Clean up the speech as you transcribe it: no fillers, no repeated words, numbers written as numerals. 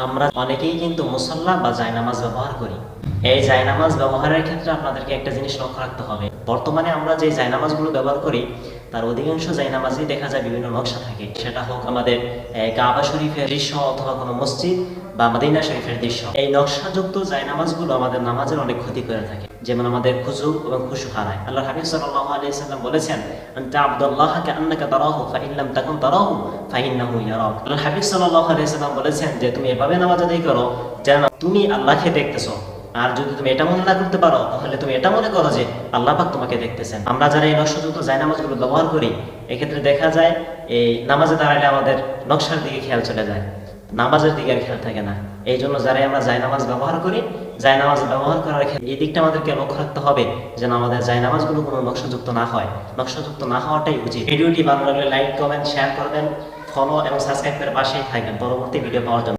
আমরা অনেকেই কিন্তু মুসাল্লা বা জায়নামাজ ব্যবহার করি। এই জায়নামাজ ব্যবহারের ক্ষেত্রে আপনাদেরকে একটা জিনিস লক্ষ্য রাখতে হবে। বর্তমানে আমরা যে জায়নামাজগুলো ব্যবহার করি তার অধিকাংশ জায়নামাজই দেখা যায় বিভিন্ন নকশা থাকে। সেটা হোক আমাদের কাবা শরীফের দৃশ্য অথবা কোনো মসজিদ বা মদিনা শরীফের দৃশ্য। এই নকশাযুক্ত জায়নামাজগুলো আমাদের নামাজের অনেক ক্ষতি করে থাকে, যেমন আমাদের খুশু এবং খুশু হারায়। আল্লাহ হাবিব সাল্লাল্লাহু আলাইহি সাল্লাম বলেছেন, আনতা আবদুল্লাহ কাআন্নাকা তারাহু ফাইন লাম তাকুন তারাহু ফাইন্নাহু ইয়ারাক। আল্লাহ হাবিব সাল্লাল্লাহু আলাইহি সাল্লাম বলেছেন যে তুমি এভাবে নামাজ আদায় করো যেন তুমি আল্লাহকে দেখতেছো, আর যদি তুমি এটা মনে না করতে পারো তাহলে তুমি এটা মনে করো যে আল্লাহ পাক তোমাকে দেখতেছেন। আমরা যারা এই নকশাযুক্ত জায়নামাজগুলো ব্যবহার করি, এক্ষেত্রে দেখা যায় এই নামাজে দাঁড়ালে আমাদের নকশার দিকে খেয়াল চলে যায়, নামাজের দিকে আর খেয়াল থাকে না। এই জন্য যারাই আমরা জায়নামাজ ব্যবহার করি, জায়নামাজ ব্যবহার করার ক্ষেত্রে এই দিকটা আমাদেরকে লক্ষ্য রাখতে হবে যেন আমাদের জায়নামাজগুলো কোনো নকশাযুক্ত না হয়। নকশাযুক্ত না হওয়াটাই উচিত। ভিডিওটি ভালো লাগলে লাইক, কমেন্ট, শেয়ার করবেন, ফলো এবং সাবস্ক্রাইব করে পাশেই থাকবেন পরবর্তী ভিডিও পাওয়ার জন্য।